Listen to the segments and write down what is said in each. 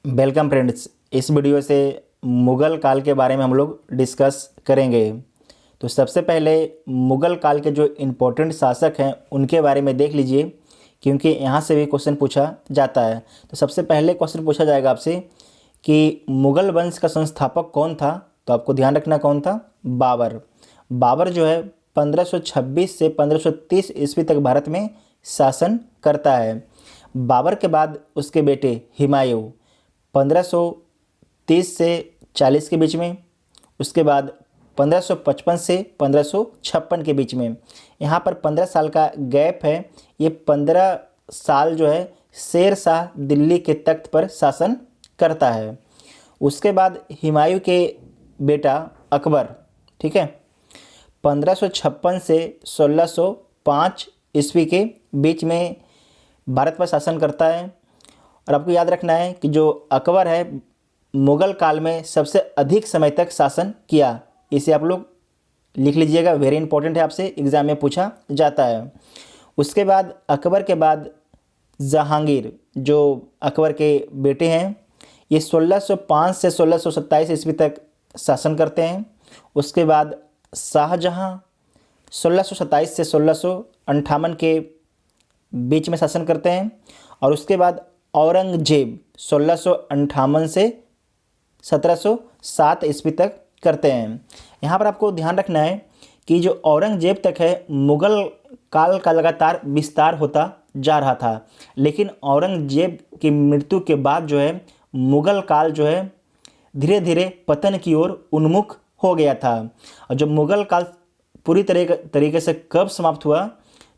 Welcome friends. इस video से मुग़ल काल के बारे में हम लोग डिस्कस करेंगे। तो सबसे पहले मुग़ल काल के जो इम्पोर्टेंट शासक हैं उनके बारे में देख लीजिए, क्योंकि यहाँ से भी क्वेश्चन पूछा जाता है। तो सबसे पहले क्वेश्चन पूछा जाएगा आपसे कि मुग़ल वंश का संस्थापक कौन था। तो आपको ध्यान रखना कौन था, बाबर। बाबर जो है 1526 से 1530 ईस्वी तक भारत में शासन करता है। बाबर के बाद उसके बेटे हुमायूं 1530 से 40 के बीच में, उसके बाद 1555 से 1556 के बीच में। यहाँ पर 15 साल का गैप है। ये 15 साल जो है शेर शाह दिल्ली के तख्त पर शासन करता है। उसके बाद हुमायूं के बेटा अकबर, ठीक है, 1556 से 1605 ईस्वी के बीच में भारत पर शासन करता है। और आपको याद रखना है कि जो अकबर है मुग़ल काल में सबसे अधिक समय तक शासन किया। इसे आप लोग लिख लीजिएगा, वेरी इंपॉर्टेंट है, आपसे एग्ज़ाम में पूछा जाता है। उसके बाद अकबर के बाद जहांगीर, जो अकबर के बेटे हैं, ये 1605 से 1627 ईस्वी तक शासन करते हैं। उसके बाद शाहजहां 1627 से 1658 के बीच में शासन करते हैं। और उसके बाद औरंगजेब 1658 से 1707 ईस्वी तक करते हैं। यहाँ पर आपको ध्यान रखना है कि जो औरंगजेब तक है मुग़ल काल का लगातार विस्तार होता जा रहा था, लेकिन औरंगजेब की मृत्यु के बाद जो है मुग़ल काल जो है धीरे धीरे पतन की ओर उन्मुख हो गया था। और जब मुग़ल काल पूरी तरीके से कब समाप्त हुआ,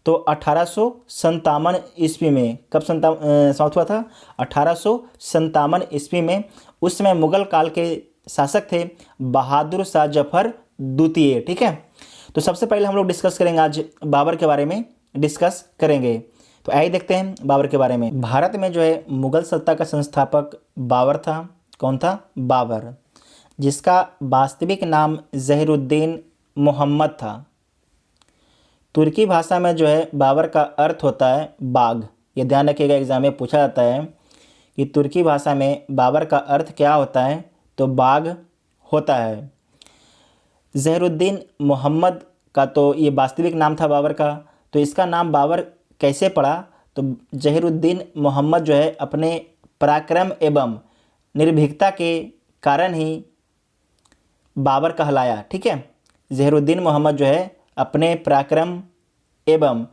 तो 1857 ईस्वी में। कब समाप्त हुआ था? 1857 ईस्वी में। उस समय मुग़ल काल के शासक थे बहादुर शाह जफ़र द्वितीय, ठीक है। तो सबसे पहले हम लोग डिस्कस करेंगे, आज बाबर के बारे में डिस्कस करेंगे। तो आइए देखते हैं बाबर के बारे में। भारत में जो है मुग़ल सत्ता का संस्थापक बाबर था। कौन था? बाबर, जिसका वास्तविक नाम ज़हीरुद्दीन मोहम्मद था। तुर्की भाषा में जो है बाबर का अर्थ होता है बाघ। ये ध्यान रखिएगा, एग्जाम में पूछा जाता है कि तुर्की भाषा में बाबर का अर्थ क्या होता है, तो बाघ होता है। ज़हीरुद्दीन मोहम्मद का तो ये वास्तविक नाम था बाबर का। तो इसका नाम बाबर कैसे पड़ा? तो ज़हीरुद्दीन मोहम्मद जो है अपने पराक्रम एवं निर्भीकता के कारण ही बाबर कहलाया, ठीक है। ज़हीरुद्दीन मोहम्मद जो है अपने पराक्रम एवं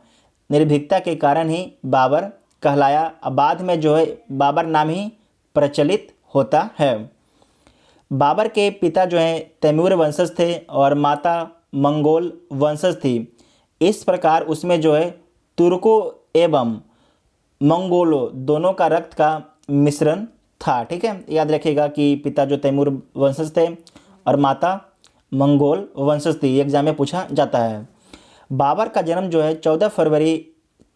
निर्भीकता के कारण ही बाबर कहलाया। अब बाद में जो है बाबर नाम ही प्रचलित होता है। बाबर के पिता जो हैं तैमूर वंशज थे और माता मंगोल वंशज थी। इस प्रकार उसमें जो है तुर्कों एवं मंगोलों दोनों का रक्त का मिश्रण था, ठीक है। याद रखिएगा कि पिता जो तैमूर वंशज थे और माता मंगोल वंशज थी। एग्जाम में पूछा जाता है। बाबर का जन्म जो है 14 फरवरी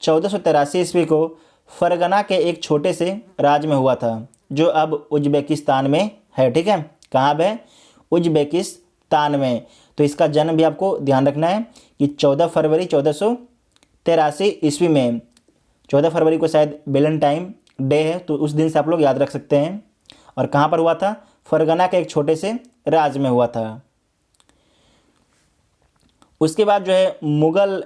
1483 ईस्वी को फरगना के एक छोटे से राज्य में हुआ था, जो अब उज्बेकिस्तान में है, ठीक है। कहाँ पे है? उज्बेकिस्तान में। तो इसका जन्म भी आपको ध्यान रखना है कि 14 फरवरी 1483 ईस्वी में। 14 फरवरी को शायद वैलेंटाइन डे है, तो उस दिन से आप लोग याद रख सकते हैं। और कहाँ पर हुआ था? फरगना के एक छोटे से राज्य में हुआ था। उसके बाद जो है मुग़ल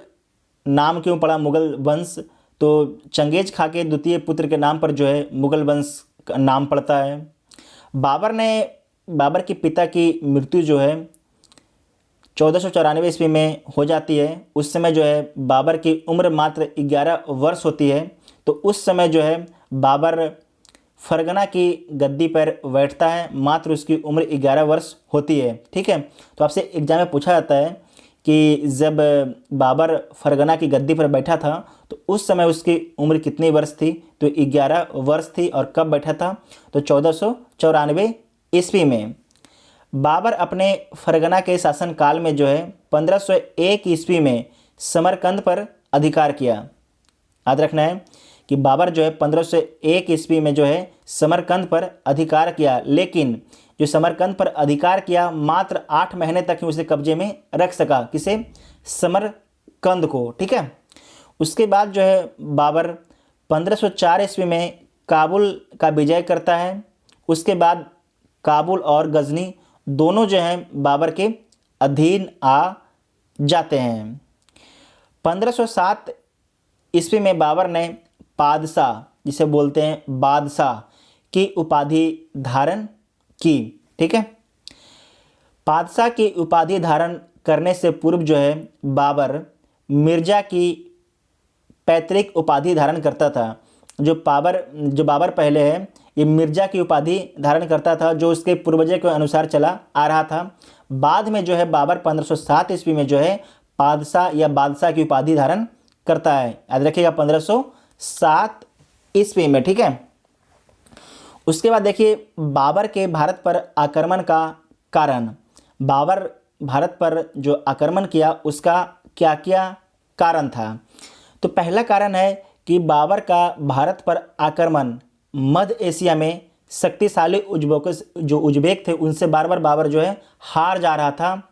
नाम क्यों पड़ा मुग़ल वंश? तो चंगेज खां के द्वितीय पुत्र के नाम पर जो है मुग़ल वंश का नाम पड़ता है। बाबर के पिता की मृत्यु जो है 1494 ईस्वी में हो जाती है। उस समय जो है बाबर की उम्र मात्र 11 वर्ष होती है। तो उस समय जो है बाबर फरगना की गद्दी पर बैठता है, मात्र उसकी उम्र 11 वर्ष होती है, ठीक है। तो आपसे एग्जाम में पूछा जाता है कि जब बाबर फरगना की गद्दी पर बैठा था तो उस समय उसकी उम्र कितनी वर्ष थी? तो 11 वर्ष थी। और कब बैठा था? तो 1494 ईस्वी में। बाबर अपने फरगना के शासनकाल में जो है 1501 ईस्वी में समरकंद पर अधिकार किया। याद रखना है कि बाबर जो है 1501 ईस्वी में जो है समरकंद पर अधिकार किया, लेकिन जो समरकंद पर अधिकार किया मात्र 8 महीने तक ही उसे कब्जे में रख सका। किसे? समरकंद को, ठीक है। उसके बाद जो है बाबर 1504 ईस्वी में काबुल का विजय करता है। उसके बाद काबुल और गजनी दोनों जो हैं बाबर के अधीन आ जाते हैं। 1507 ईस्वी में बाबर ने पादशाह, जिसे बोलते हैं बादशाह, की उपाधि धारण की। ठीक है, पादशाह की उपाधि धारण करने से पूर्व जो है बाबर मिर्जा की पैतृक उपाधि धारण करता था। जो बाबर पहले है ये मिर्जा की उपाधि धारण करता था, जो उसके पूर्वजों के अनुसार चला आ रहा था। बाद में जो है बाबर 1507 ईस्वी में जो है पादशाह या बादशाह की उपाधि धारण करता है। याद रखिएगा 1507 ईस्वी में। ठीक है, उसके बाद देखिए बाबर के भारत पर आक्रमण का कारण। बाबर भारत पर जो आक्रमण किया उसका क्या क्या कारण था। तो पहला कारण है कि बाबर का भारत पर आक्रमण मध्य एशिया में शक्तिशाली उज्बेक थे उनसे बार बार बाबर जो है हार जा रहा था।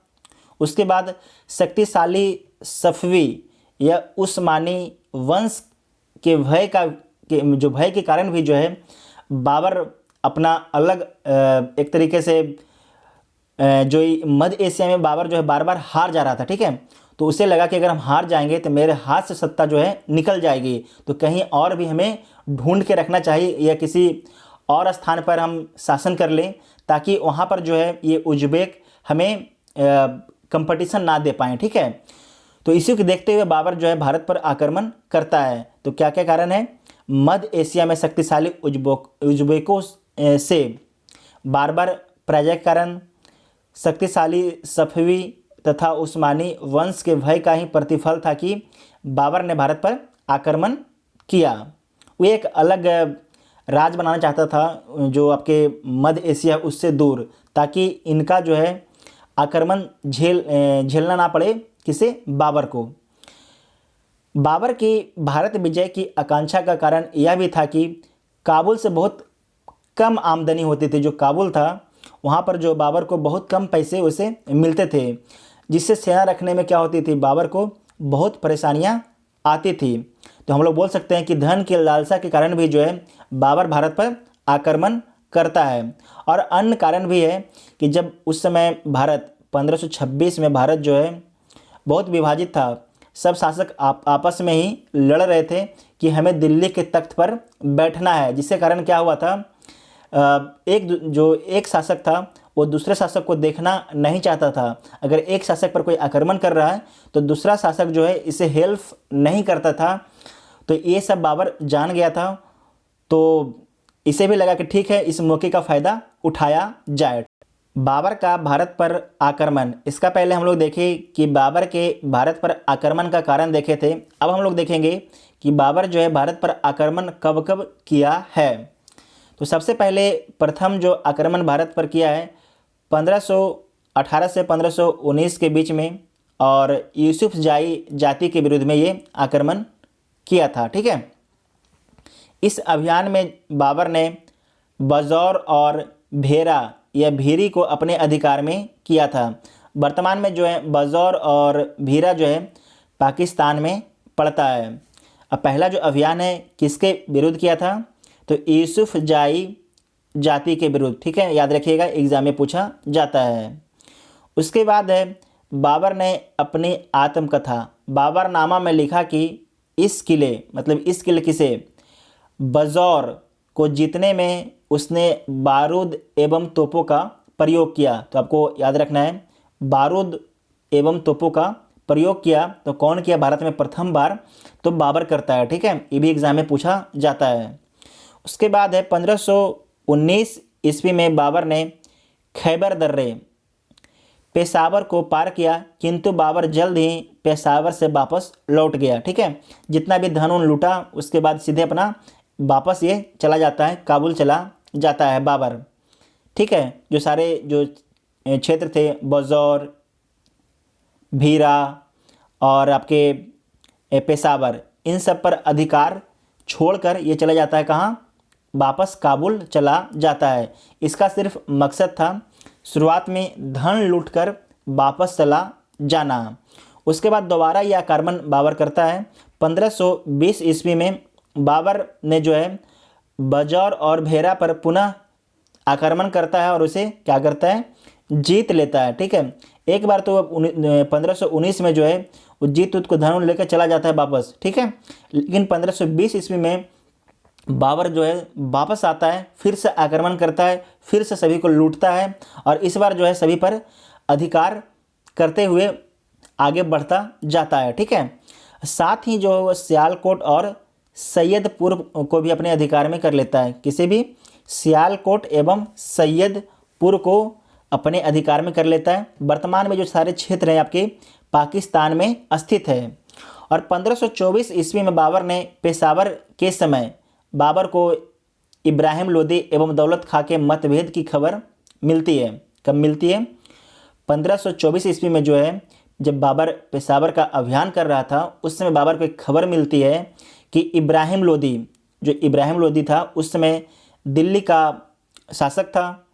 उसके बाद शक्तिशाली सफवी या उस्मानी वंश के भय के कारण भी जो है बाबर अपना अलग एक तरीके से जो मध्य एशिया में बाबर जो है बार बार हार जा रहा था। ठीक है, तो उसे लगा कि अगर हम हार जाएंगे तो मेरे हाथ से सत्ता जो है निकल जाएगी, तो कहीं और भी हमें ढूंढ के रखना चाहिए या किसी और स्थान पर हम शासन कर लें ताकि वहाँ पर जो है ये उज्बेक हमें कंपटीशन ना दे पाएँ। ठीक है, तो इसी को देखते हुए बाबर जो है भारत पर आक्रमण करता है। तो क्या क्या कारण है, मध्य एशिया में शक्तिशाली उज्बेकों से बार बार पराजय के कारण, शक्तिशाली सफवी तथा उस्मानी वंश के भय का ही प्रतिफल था कि बाबर ने भारत पर आक्रमण किया। वो एक अलग राज बनाना चाहता था जो आपके मध्य एशिया उससे दूर, ताकि इनका जो है आक्रमण झेलना ना पड़े किसे, बाबर को। बाबर की भारत विजय की आकांक्षा का कारण यह भी था कि काबुल से बहुत कम आमदनी होती थी। जो काबुल था वहाँ पर जो बाबर को बहुत कम पैसे उसे मिलते थे, जिससे सेना रखने में क्या होती थी, बाबर को बहुत परेशानियाँ आती थी। तो हम लोग बोल सकते हैं कि धन की लालसा के कारण भी जो है बाबर भारत पर आक्रमण करता है। और अन्य कारण भी है कि जब उस समय भारत 1526 में भारत जो है बहुत विभाजित था, सब शासक आपस में ही लड़ रहे थे कि हमें दिल्ली के तख्त पर बैठना है, जिसके कारण क्या हुआ था, एक शासक था वो दूसरे शासक को देखना नहीं चाहता था। अगर एक शासक पर कोई आक्रमण कर रहा है तो दूसरा शासक जो है इसे हेल्प नहीं करता था। तो ये सब बाबर जान गया था, तो इसे भी लगा कि ठीक है इस मौके का फ़ायदा उठाया जाए। बाबर का भारत पर आक्रमण, इसका पहले हम लोग देखें कि बाबर के भारत पर आक्रमण का कारण देखे थे। अब हम लोग देखेंगे कि बाबर जो है भारत पर आक्रमण कब कब किया है। तो सबसे पहले प्रथम जो आक्रमण भारत पर किया है 1518 से 1519 के बीच में, और यूसुफ जाई जाति के विरुद्ध में ये आक्रमण किया था। ठीक है, इस अभियान में बाबर ने बजौर और भेरा या भीरी को अपने अधिकार में किया था। वर्तमान में जो है बजौर और भीरा जो है पाकिस्तान में पड़ता है। अब पहला जो अभियान है किसके विरुद्ध किया था, तो यूसुफ जाई जाति के विरुद्ध। ठीक है, याद रखिएगा एग्जाम में पूछा जाता है। उसके बाद है बाबर ने अपनी आत्मकथा बाबरनामा में लिखा कि इस किले, मतलब इस किले किसे, बजौर को जीतने में उसने बारूद एवं तोपों का प्रयोग किया। तो आपको याद रखना है बारूद एवं तोपों का प्रयोग किया तो कौन किया भारत में प्रथम बार, तो बाबर करता है। ठीक है, ये भी एग्जाम में पूछा जाता है। उसके बाद है 1519 ईस्वी में बाबर ने खैबर दर्रे पेशावर को पार किया, किंतु बाबर जल्द ही पेशावर से वापस लौट गया। ठीक है, जितना भी धन उन लूटा उसके बाद सीधे अपना वापस ये चला जाता है, काबुल चला जाता है बाबर। ठीक है, जो सारे जो क्षेत्र थे बजौर, भीरा और आपके पेशावर, इन सब पर अधिकार छोड़कर ये चला जाता है कहाँ, वापस काबुल चला जाता है। इसका सिर्फ मकसद था शुरुआत में धन लूटकर वापस चला जाना। उसके बाद दोबारा यह आक्रमण बाबर करता है। 1520 ईस्वी में बाबर ने जो है बजौर और भेरा पर पुनः आक्रमण करता है और उसे क्या करता है, जीत लेता है। ठीक है, एक बार तो 1519 में जो है वो जीत उत को धन लेकर चला जाता है वापस। ठीक है, लेकिन 1520 ईस्वी में बाबर जो है वापस आता है, फिर से आक्रमण करता है, फिर से सभी को लूटता है और इस बार जो है सभी पर अधिकार करते हुए आगे बढ़ता जाता है। ठीक है, साथ ही जो वो सियालकोट और सैयदपुर को भी अपने अधिकार में कर लेता है। किसी भी सियालकोट एवं सैयदपुर को अपने अधिकार में कर लेता है। वर्तमान में जो सारे क्षेत्र हैं आपके पाकिस्तान में स्थित है। और 1524 ईस्वी में बाबर ने पेशावर के समय बाबर को इब्राहिम लोदी एवं दौलत खां के मतभेद की खबर मिलती है। कब मिलती है? 1524 ईस्वी में जो है जब बाबर पेशावर का अभियान कर रहा था उस समय बाबर को एक खबर मिलती है कि इब्राहिम लोदी, जो इब्राहिम लोदी था उस समय दिल्ली का शासक था,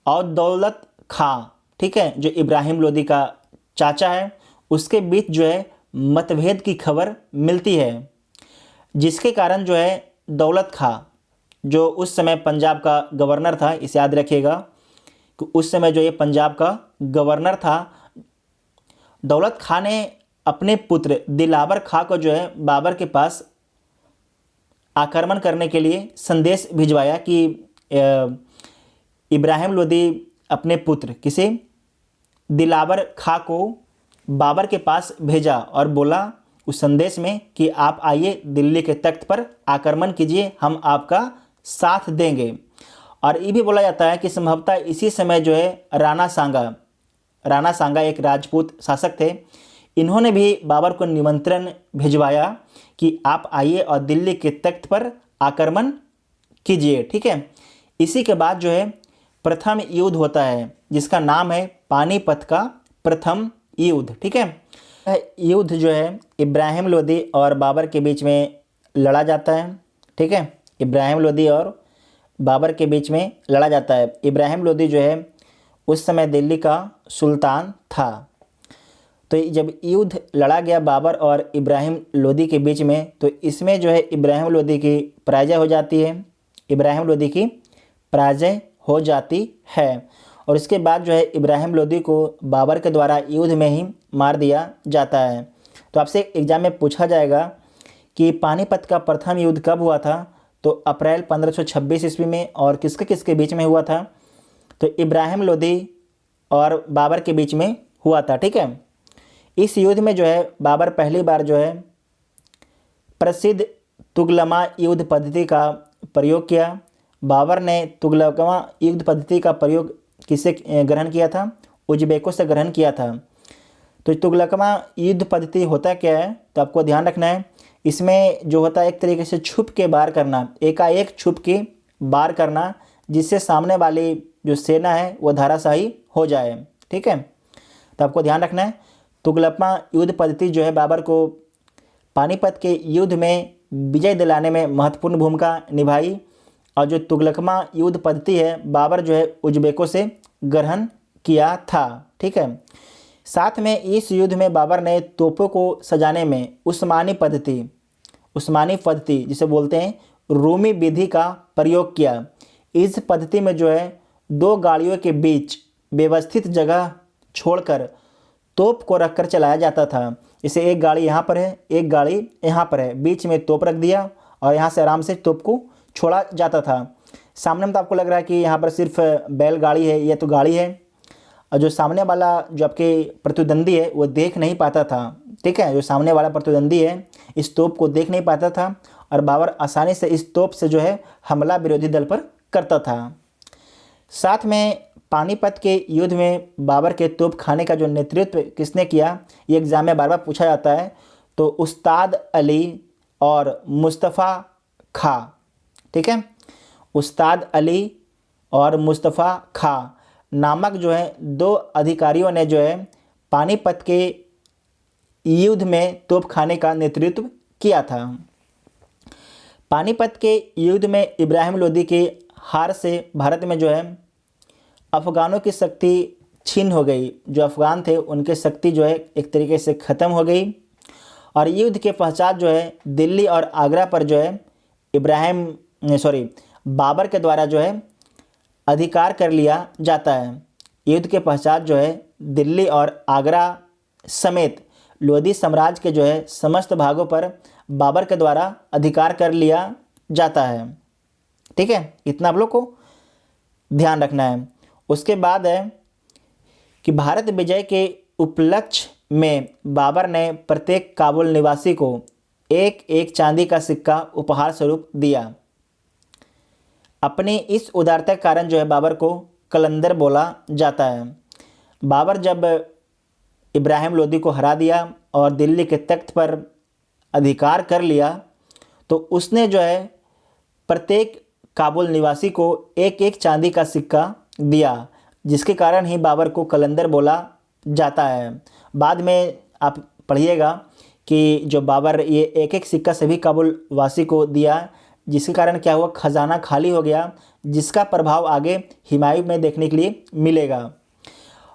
और दौलत खां, ठीक है, जो इब्राहिम लोदी का चाचा है, उसके बीच जो है मतभेद की खबर मिलती है, जिसके कारण जो है दौलत खां जो उस समय पंजाब का गवर्नर था, इसे याद रखिएगा कि उस समय जो ये पंजाब का गवर्नर था, दौलत खां ने अपने पुत्र दिलावर खां को जो है बाबर के पास आक्रमण करने के लिए संदेश भिजवाया कि इब्राहिम लोदी अपने पुत्र किसी दिलावर खां को बाबर के पास भेजा और बोला उस संदेश में कि आप आइए दिल्ली के तख्त पर आक्रमण कीजिए, हम आपका साथ देंगे। और ये भी बोला जाता है कि संभवतः इसी समय जो है राणा सांगा एक राजपूत शासक थे, इन्होंने भी बाबर को निमंत्रण भिजवाया कि आप आइए और दिल्ली के तख्त पर आक्रमण कीजिए। ठीक है, इसी के बाद जो है प्रथम युद्ध होता है जिसका नाम है पानीपत का प्रथम युद्ध। ठीक है, युद्ध जो है इब्राहिम लोदी और बाबर के बीच में लड़ा जाता है। ठीक है, इब्राहिम लोदी और बाबर के बीच में लड़ा जाता है। इब्राहिम लोदी जो है उस समय दिल्ली का सुल्तान था। तो जब युद्ध लड़ा गया बाबर और इब्राहिम लोदी के बीच में, तो इसमें जो है इब्राहिम लोदी की पराजय हो जाती है। इब्राहिम लोदी की पराजय हो जाती है और इसके बाद जो है इब्राहिम लोदी को बाबर के द्वारा युद्ध में ही मार दिया जाता है। तो आपसे एग्जाम में पूछा जाएगा कि पानीपत का प्रथम युद्ध कब हुआ था? तो अप्रैल 1526 ईस्वी में। और किसके किसके बीच में हुआ था? तो इब्राहिम लोदी और बाबर के बीच में हुआ था। ठीक है, इस युद्ध में जो है बाबर पहली बार जो है प्रसिद्ध तुगलमा युद्ध पद्धति का प्रयोग किया। बाबर ने तुगलमा युद्ध पद्धति का प्रयोग किससे ग्रहण किया था? उज्बेकों से ग्रहण किया था। तो तुगलमा युद्ध पद्धति होता क्या है? तो आपको ध्यान रखना है, इसमें जो होता है एक तरीके से छुप के वार करना, एकाएक छुप के वार करना, जिससे सामने वाली जो सेना है वो धराशायी हो जाए। ठीक है, तो आपको ध्यान रखना है तुगलमा युद्ध पद्धति जो है बाबर को पानीपत के युद्ध में विजय दिलाने में महत्वपूर्ण भूमिका निभाई। और जो तुगलमा युद्ध पद्धति है बाबर जो है उज्बेकों से ग्रहण किया था। ठीक है, साथ में इस युद्ध में बाबर ने तोपों को सजाने में उस्मानी पद्धति जिसे बोलते हैं रूमी विधि का प्रयोग किया। इस पद्धति में जो है दो गाड़ियों के बीच व्यवस्थित जगह छोड़कर तोप को रखकर चलाया जाता था। जैसे एक गाड़ी यहाँ पर है, एक गाड़ी यहाँ पर है, बीच में तोप रख दिया और यहाँ से आराम से तोप को छोड़ा जाता था। सामने में तो आपको लग रहा है कि यहाँ पर सिर्फ बैलगाड़ी है, यह तो गाड़ी है, और जो सामने वाला जो आपके प्रतिद्वंदी है वो देख नहीं पाता था। ठीक है, जो सामने वाला प्रतिद्वंदी है इस तोप को देख नहीं पाता था और बाबर आसानी से इस तोप से जो है हमला विरोधी दल पर करता था। साथ में पानीपत के युद्ध में बाबर के तोप खाने का जो नेतृत्व किसने किया, ये एग्जाम में बार बार पूछा जाता है। तो उस्ताद अली और मुस्तफ़ा खां। ठीक है, उस्ताद अली और मुस्तफ़ा खां नामक जो है दो अधिकारियों ने जो है पानीपत के युद्ध में तोप खाने का नेतृत्व किया था। पानीपत के युद्ध में इब्राहिम लोदी के हार से भारत में जो है अफ़गानों की शक्ति छीन हो गई। जो अफ़गान थे उनकी शक्ति जो है एक तरीके से ख़त्म हो गई और युद्ध के पश्चात जो है दिल्ली और आगरा पर जो है बाबर के द्वारा जो है अधिकार कर लिया जाता है। युद्ध के पश्चात जो है दिल्ली और आगरा समेत लोधी साम्राज्य के जो है समस्त भागों पर बाबर के द्वारा अधिकार कर लिया जाता है। ठीक है, इतना आप लोग को ध्यान रखना है। उसके बाद है कि भारत विजय के उपलक्ष्य में बाबर ने प्रत्येक काबुल निवासी को एक एक चांदी का सिक्का उपहार स्वरूप दिया। अपनी इस उदारता के कारण जो है बाबर को कलंदर बोला जाता है। बाबर जब इब्राहिम लोदी को हरा दिया और दिल्ली के तख्त पर अधिकार कर लिया तो उसने जो है प्रत्येक काबुल निवासी को एक एक चांदी का सिक्का दिया, जिसके कारण ही बाबर को कलंदर बोला जाता है। बाद में आप पढ़िएगा कि जो बाबर ये एक एक सिक्का सभी काबुल वासी को दिया, जिसके कारण क्या हुआ, खजाना खाली हो गया, जिसका प्रभाव आगे हुमायूं में देखने के लिए मिलेगा।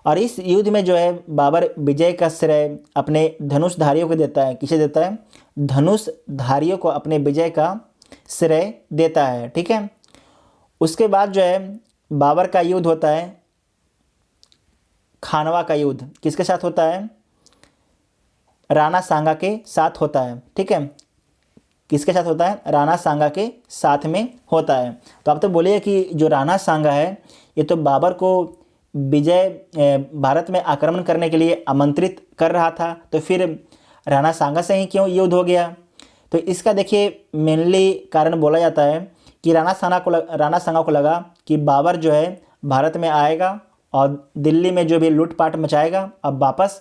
और इस युद्ध में जो है बाबर विजय का श्रेय अपने धनुषधारियों को देता है। किसे देता है? धनुषधारियों को अपने विजय का श्रेय देता है। ठीक है, उसके बाद जो है बाबर का युद्ध होता है खानवा का युद्ध। किसके साथ होता है? राणा सांगा के साथ होता है। ठीक है, किसके साथ होता है? राणा सांगा के साथ में होता है। तो आप तो बोलिए कि जो राणा सांगा है ये तो बाबर को विजय भारत में आक्रमण करने के लिए आमंत्रित कर रहा था, तो फिर राणा सांगा से ही क्यों युद्ध हो गया? तो इसका देखिए मेनली कारण बोला जाता है कि राणा सांगा को लगा कि बाबर जो है भारत में आएगा और दिल्ली में जो भी लूटपाट मचाएगा, अब वापस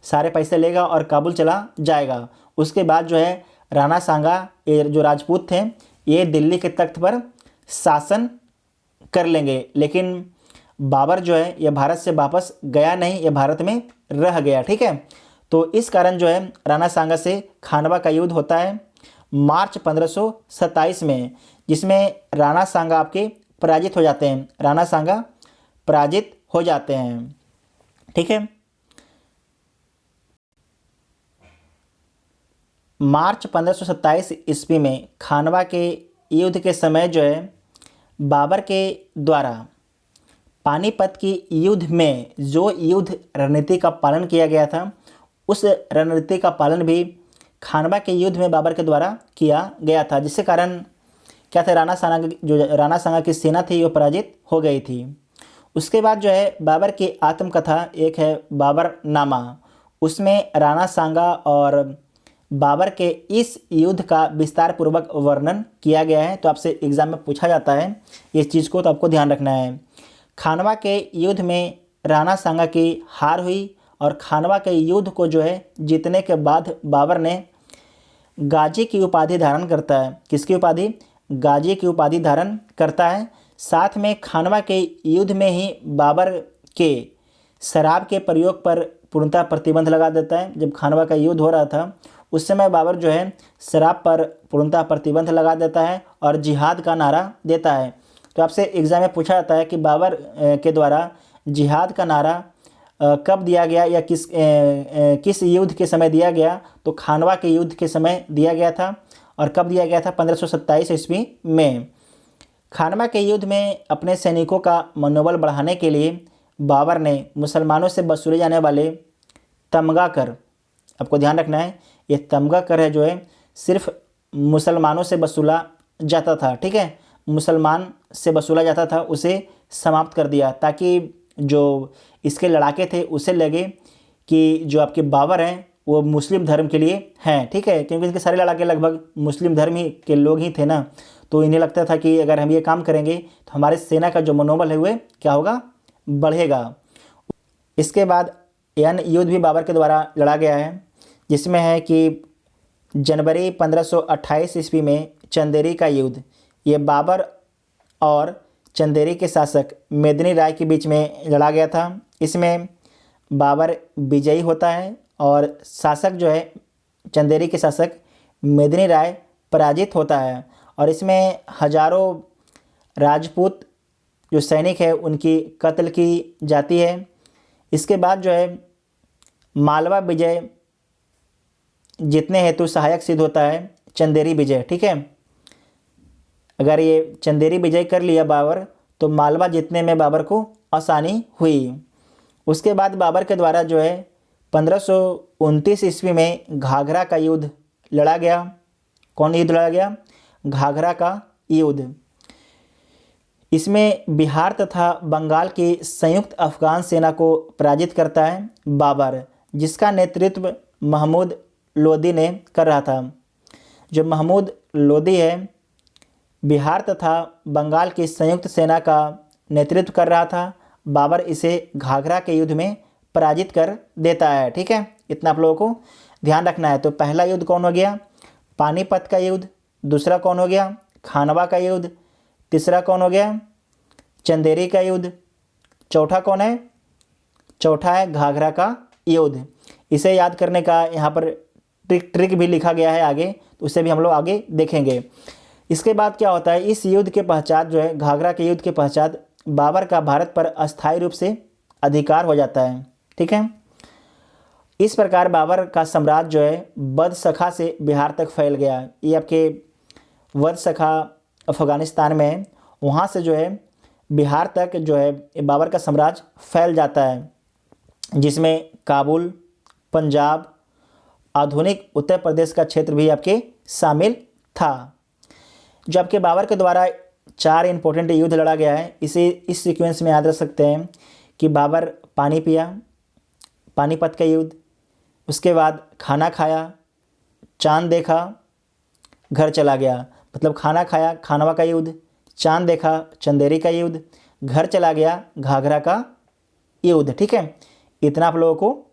सारे पैसे लेगा और काबुल चला जाएगा। उसके बाद जो है राणा सांगा ये जो राजपूत थे ये दिल्ली के तख्त पर शासन कर लेंगे, लेकिन बाबर जो है ये भारत से वापस गया नहीं, ये भारत में रह गया। ठीक है, तो इस कारण जो है राणा सांगा से खानवा का युद्ध होता है मार्च 1527 में, जिसमें राणा सांगा आपके पराजित हो जाते हैं। राणा सांगा पराजित हो जाते हैं। ठीक है, मार्च 1527 ईस्वी में खानवा के युद्ध के समय जो है बाबर के द्वारा पानीपत की युद्ध में जो युद्ध रणनीति का पालन किया गया था, उस रणनीति का पालन भी खानवा के युद्ध में बाबर के द्वारा किया गया था, जिसके कारण क्या था, राणा सांगा की सेना थी वो पराजित हो गई थी। उसके बाद जो है बाबर की आत्मकथा एक है बाबरनामा, उसमें राणा सांगा और बाबर के इस युद्ध का विस्तार पूर्वक वर्णन किया गया है। तो आपसे एग्जाम में पूछा जाता है इस चीज़ को, तो आपको ध्यान रखना है। खानवा के युद्ध में राणा सांगा की हार हुई और खानवा के युद्ध को जो है जीतने के बाद बाबर ने गाजी की उपाधि धारण करता है। किसकी उपाधि? गाजी की उपाधि धारण करता है। साथ में खानवा के युद्ध में ही बाबर के शराब के प्रयोग पर पूर्णतः प्रतिबंध लगा देता है। जब खानवा का युद्ध हो रहा था उस समय बाबर जो है शराब पर पूर्णतः प्रतिबंध लगा देता है और जिहाद का नारा देता है। तो आपसे एग्जाम में पूछा जाता है कि बाबर के द्वारा जिहाद का नारा कब दिया गया या किस युद्ध के समय दिया गया? तो खानवा के युद्ध के समय दिया गया था। और कब दिया गया था? 1527 ईस्वी में। खानवा के युद्ध में अपने सैनिकों का मनोबल बढ़ाने के लिए बाबर ने मुसलमानों से वसूले जाने वाले तमगा कर, आपको ध्यान रखना है ये तमगा कर है जो है सिर्फ मुसलमानों से वसूला जाता था। ठीक है, मुसलमान से वसूला जाता था, उसे समाप्त कर दिया ताकि जो इसके लड़ाके थे उसे लगे कि जो आपके बाबर हैं वो मुस्लिम धर्म के लिए हैं। ठीक है, क्योंकि इनके सारे लड़ाके लगभग मुस्लिम धर्म ही के लोग ही थे ना, तो इन्हें लगता था कि अगर हम ये काम करेंगे तो हमारे सेना का जो मनोबल है वह क्या होगा? बढ़ेगा। इसके बाद यह युद्ध भी बाबर के द्वारा लड़ा गया है, जिसमें है कि जनवरी 1528 ईस्वी में चंदेरी का युद्ध, ये बाबर और चंदेरी के शासक मेदिनी राय के बीच में लड़ा गया था। इसमें बाबर विजयी होता है और शासक जो है चंदेरी के शासक मेदिनी राय पराजित होता है। और इसमें हजारों राजपूत जो सैनिक है उनकी कत्ल की जाती है। इसके बाद जो है मालवा विजय जीतने हेतु सहायक सिद्ध होता है चंदेरी विजय। ठीक है, अगर ये चंदेरी विजय कर लिया बाबर तो मालवा जीतने में बाबर को आसानी हुई। उसके बाद बाबर के द्वारा जो है 1529 ईस्वी में घाघरा का युद्ध लड़ा गया। कौन युद्ध लड़ा गया? घाघरा का युद्ध। इसमें बिहार तथा बंगाल की संयुक्त अफगान सेना को पराजित करता है बाबर, जिसका नेतृत्व महमूद लोदी ने कर रहा था। जो महमूद लोदी है बिहार तथा बंगाल की संयुक्त सेना का नेतृत्व कर रहा था। बाबर इसे घाघरा के युद्ध में पराजित कर देता है। ठीक है, इतना आप लोगों को ध्यान रखना है। तो पहला युद्ध कौन हो गया? पानीपत का युद्ध। दूसरा कौन हो गया? खानवा का युद्ध। तीसरा कौन हो गया? चंदेरी का युद्ध। चौथा कौन है? चौथा है घाघरा का युद्ध। इसे याद करने का यहाँ पर ट्रिक भी लिखा गया है आगे, तो उसे भी हम लोग आगे देखेंगे। इसके बाद क्या होता है? इस युद्ध के पश्चात जो है, घाघरा के युद्ध के पश्चात बाबर का भारत पर अस्थायी रूप से अधिकार हो जाता है। ठीक है, इस प्रकार बाबर का साम्राज्य जो है बदसखा से बिहार तक फैल गया। ये आपके बदसखा अफगानिस्तान में है, वहाँ से जो है बिहार तक जो है बाबर का साम्राज्य फैल जाता है, जिसमें काबुल, पंजाब, आधुनिक उत्तर प्रदेश का क्षेत्र भी आपके शामिल था। जो आपके बाबर के द्वारा 4 इंपॉर्टेंट युद्ध लड़ा गया है, इसे इस सीक्वेंस में याद रख सकते हैं कि बाबर पानी पिया, पानीपत का युद्ध, उसके बाद खाना खाया, चांद देखा, घर चला गया। मतलब खाना खाया, खानवा का युद्ध, चांद देखा, चंदेरी का युद्ध, घर चला गया, घाघरा का युद्ध। ठीक है, इतना आप लोगों को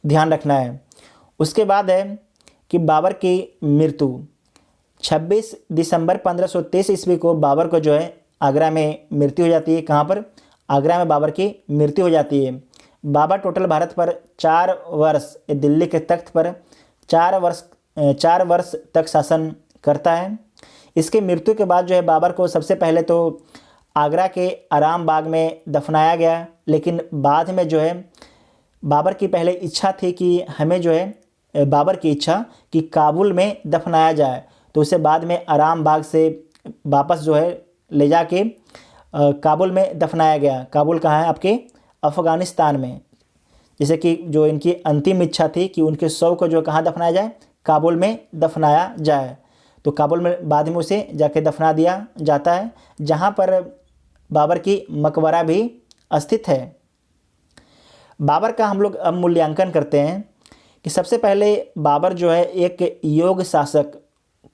ध्यान रखना है। उसके बाद है कि बाबर की मृत्यु 26 दिसंबर 1523 ईस्वी को बाबर को जो है आगरा में मृत्यु हो जाती है। कहाँ पर? आगरा में बाबर की मृत्यु हो जाती है। बाबर टोटल भारत पर 4 वर्ष, दिल्ली के तख्त पर 4 वर्ष तक शासन करता है। इसकी मृत्यु के बाद जो है बाबर को सबसे पहले तो आगरा के आराम बाग में दफनाया गया, लेकिन बाद में जो है बाबर की पहले इच्छा थी कि हमें जो है बाबर की इच्छा कि काबुल में दफनाया जाए, तो उसे बाद में आराम बाग से वापस जो है ले जाके काबुल में दफनाया गया। काबुल कहाँ है? आपके अफ़गानिस्तान में। जैसे कि जो इनकी अंतिम इच्छा थी कि उनके शव को जो कहाँ दफनाया जाए? काबुल में दफनाया जाए। तो काबुल में बाद में उसे जाके दफना दिया जाता है, जहाँ पर बाबर की मकबरा भी स्थित है। बाबर का हम लोग अब मूल्यांकन करते हैं कि सबसे पहले बाबर जो है एक योग शासक,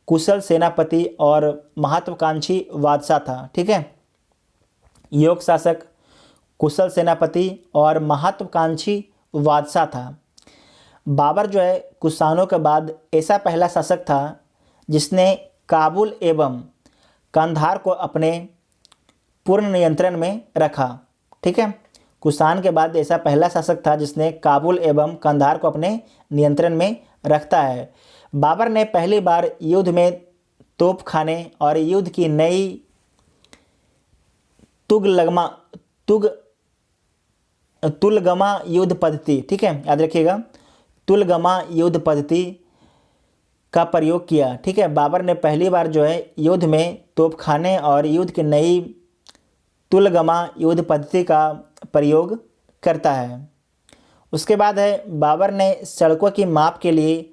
कुशल सेनापति और महत्वाकांक्षी बादशाह था। ठीक है, योग शासक, कुशल सेनापति और महत्वाकांक्षी बादशाह था। बाबर जो है कुषाणों के बाद ऐसा पहला शासक था जिसने काबुल एवं कंधार को अपने पूर्ण नियंत्रण में रखा। ठीक है, कुषाण के बाद ऐसा पहला शासक था जिसने काबुल एवं कंधार को अपने नियंत्रण में रखता है। बाबर ने पहली बार युद्ध में तोपखाने और युद्ध की नई तुलगमा युद्ध पद्धति, ठीक है याद रखिएगा, तुलगमा युद्ध पद्धति का प्रयोग किया। ठीक है, बाबर ने पहली बार जो है युद्ध में तोपखाने और युद्ध की नई तुलगमा युद्ध पद्धति का प्रयोग करता है। उसके बाद है बाबर ने सड़कों की माप के लिए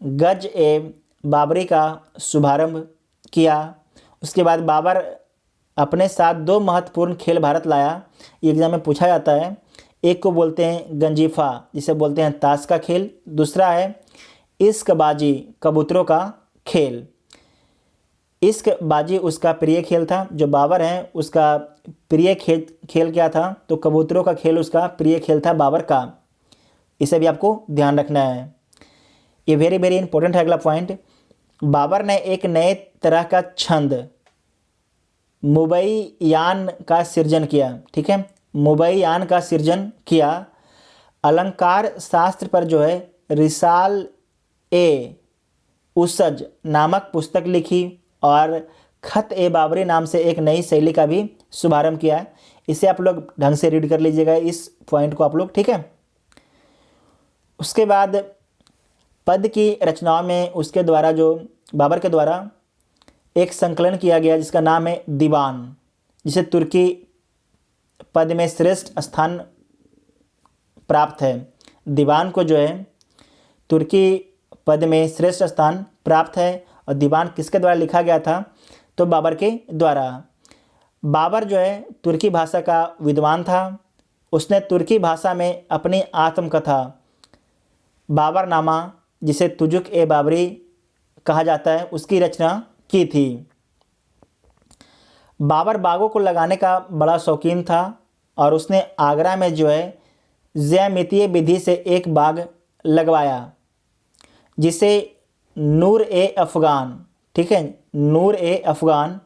गज ए बाबरी का शुभारंभ किया। उसके बाद बाबर अपने साथ 2 महत्वपूर्ण खेल भारत लाया। एग्जाम में पूछा जाता है। एक को बोलते हैं गंजीफा, जिसे बोलते हैं ताश का खेल। दूसरा है इश्कबाजी, कबूतरों का खेल। इश्कबाजी उसका प्रिय खेल था। जो बाबर है उसका प्रिय खेल क्या था? तो कबूतरों का खेल उसका प्रिय खेल था बाबर का। इसे भी आपको ध्यान रखना है, ये वेरी वेरी इंपॉर्टेंट है। अगला पॉइंट, बाबर ने एक नए तरह का छंद मुबई यान का सृजन किया। ठीक है, मुबई यान का सृजन किया। अलंकार शास्त्र पर जो है रिसाल ए उसज नामक पुस्तक लिखी और खत ए बाबरी नाम से एक नई शैली का भी शुभारंभ किया। इसे आप लोग ढंग से रीड कर लीजिएगा, इस पॉइंट को आप लोग। ठीक है, उसके बाद पद की रचनाओं में उसके द्वारा जो बाबर के द्वारा एक संकलन किया गया जिसका नाम है दीवान। जिसे तुर्की पद में श्रेष्ठ स्थान प्राप्त है। दीवान को जो है तुर्की पद में श्रेष्ठ स्थान प्राप्त है। और दीवान किसके द्वारा लिखा गया था? तो बाबर के द्वारा। बाबर जो है तुर्की भाषा का विद्वान था। उसने तुर्की भाषा में अपनी आत्मकथा बाबरनामा, जिसे तुजुक ए बाबरी कहा जाता है, उसकी रचना की थी। बाबर बागों को लगाने का बड़ा शौकीन था और उसने आगरा में जो है ज्यामितीय विधि से एक बाग लगवाया जिसे नूर ए अफ़गान, ठीक है, नूर ए अफ़गान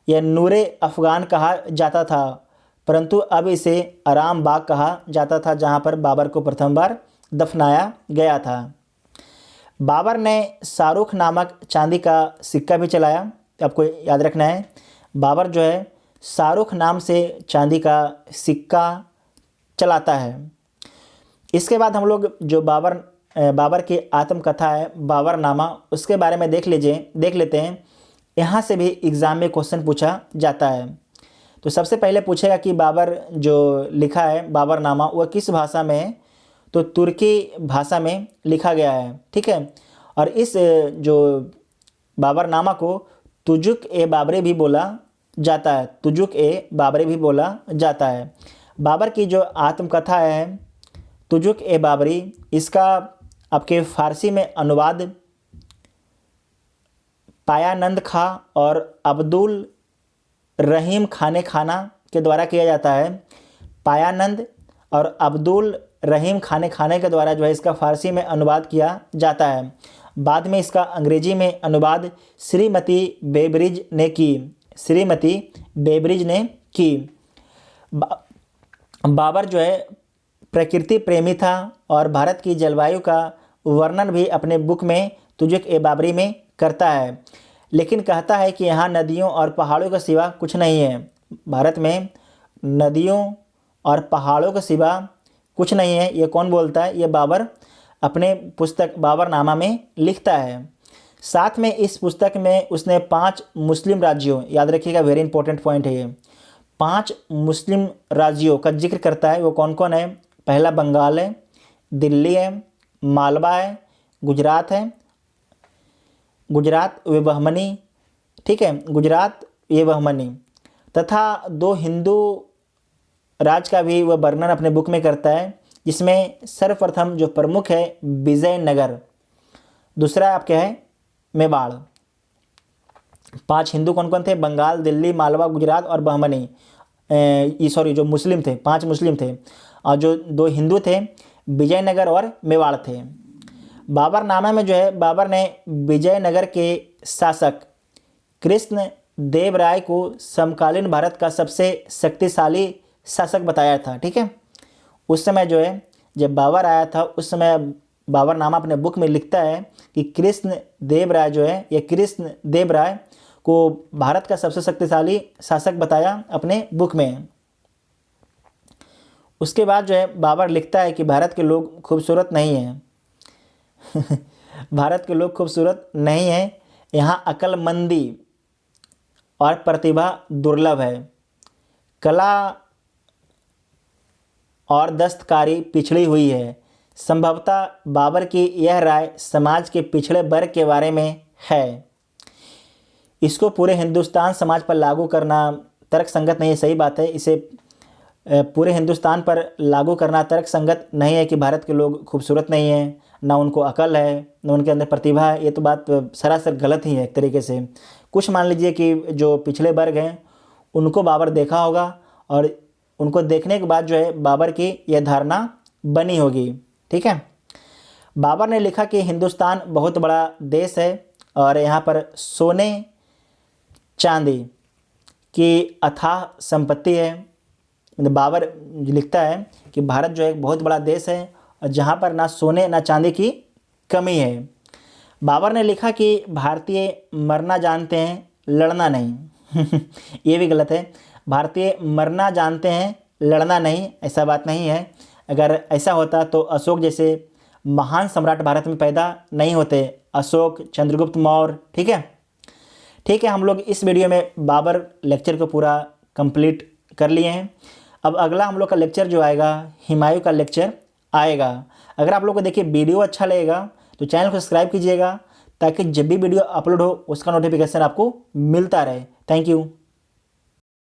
या नूर ए अफ़गान कहा जाता था, परंतु अब इसे आराम बाग कहा जाता था, जहाँ पर बाबर को प्रथम बार दफनाया गया था। बाबर ने शाहरुख नामक चांदी का सिक्का भी चलाया। आपको याद रखना है, बाबर जो है शाहरुख नाम से चांदी का सिक्का चलाता है। इसके बाद हम लोग जो बाबर की आत्मकथा है बाबरनामा, उसके बारे में देख लेते हैं। यहाँ से भी एग्ज़ाम में क्वेश्चन पूछा जाता है। तो सबसे पहले पूछेगा कि बाबर जो लिखा है बाबरनामा वह किस भाषा में है? तो तुर्की भाषा में लिखा गया है, ठीक है। और इस जो बाबरनामा को तुजुक ए बाबरी भी बोला जाता है, तुजुक ए बाबरी भी बोला जाता है। बाबर की जो आत्मकथा है तुजुक ए बाबरी, इसका आपके फ़ारसी में अनुवाद पायानंद खां और अब्दुल रहीम खाना के द्वारा किया जाता है। पायानंद और अब्दुल रहीम खाने के द्वारा जो है इसका फ़ारसी में अनुवाद किया जाता है। बाद में इसका अंग्रेजी में अनुवाद श्रीमती बेब्रिज ने की। बाबर जो है प्रकृति प्रेमी था और भारत की जलवायु का वर्णन भी अपने बुक में तुजुक ए बाबरी में करता है, लेकिन कहता है कि यहाँ नदियों और पहाड़ों के सिवा कुछ नहीं है। भारत में नदियों और पहाड़ों के सिवा कुछ नहीं है। ये कौन बोलता है? ये बाबर अपने पुस्तक बाबरनामा में लिखता है। साथ में इस पुस्तक में उसने 5 मुस्लिम राज्यों, याद रखिएगा वेरी इंपॉर्टेंट पॉइंट है ये, 5 मुस्लिम राज्यों का जिक्र करता है। वो कौन कौन है? पहला बंगाल है, दिल्ली है, मालवा है, गुजरात है, गुजरात व बहमनी, ठीक है, गुजरात ये बहमनी, तथा 2 हिंदू राज का भी वह वर्णन अपने बुक में करता है, जिसमें सर्वप्रथम जो प्रमुख है विजयनगर, दूसरा आपका है मेवाड़। 5 हिंदू कौन कौन थे? बंगाल, दिल्ली, मालवा, गुजरात और बहमनी। जो मुस्लिम थे 5 मुस्लिम थे, और जो 2 हिंदू थे विजयनगर और मेवाड़ थे। बाबरनामा में जो है बाबर ने विजयनगर के शासक कृष्ण देव राय को समकालीन भारत का सबसे शक्तिशाली शासक बताया था, ठीक है। उस समय जो है जब बाबर आया था उस समय बाबरनामा अपने बुक में लिखता है कि कृष्ण देव राय जो है, ये कृष्ण देव राय को भारत का सबसे शक्तिशाली शासक बताया अपने बुक में। उसके बाद जो है बाबर लिखता है कि भारत के लोग खूबसूरत नहीं हैं भारत के लोग खूबसूरत नहीं हैं, यहाँ अक्लमंदी और प्रतिभा दुर्लभ है, कला और दस्तकारी पिछड़ी हुई है। संभवतः बाबर की यह राय समाज के पिछड़े वर्ग के बारे में है। इसको पूरे हिंदुस्तान समाज पर लागू करना तर्कसंगत नहीं है। सही बात है, इसे पूरे हिंदुस्तान पर लागू करना तर्कसंगत नहीं है कि भारत के लोग खूबसूरत नहीं हैं, ना उनको अकल है, ना उनके अंदर प्रतिभा है। ये तो बात सरासर गलत ही है एक तरीके से। कुछ मान लीजिए कि जो पिछले वर्ग हैं उनको बाबर देखा होगा और उनको देखने के बाद जो है बाबर की यह धारणा बनी होगी, ठीक है। बाबर ने लिखा कि हिंदुस्तान बहुत बड़ा देश है और यहाँ पर सोने चांदी की अथाह संपत्ति है। मतलब बाबर लिखता है कि भारत जो है एक बहुत बड़ा देश है और जहाँ पर ना सोने ना चांदी की कमी है। बाबर ने लिखा कि भारतीय मरना जानते हैं, लड़ना नहीं ये भी गलत है। भारतीय मरना जानते हैं, लड़ना नहीं, ऐसा बात नहीं है। अगर ऐसा होता तो अशोक जैसे महान सम्राट भारत में पैदा नहीं होते, अशोक, चंद्रगुप्त मौर्य, ठीक है। हम लोग इस वीडियो में बाबर लेक्चर को पूरा कंप्लीट कर लिए हैं। अब अगला हम लोग का लेक्चर जो आएगा हुमायूं का लेक्चर आएगा। अगर आप लोग को देखिए वीडियो अच्छा लगेगा तो चैनल को सब्सक्राइब कीजिएगा ताकि जब भी वीडियो अपलोड हो उसका नोटिफिकेशन आपको मिलता रहे। Thank you.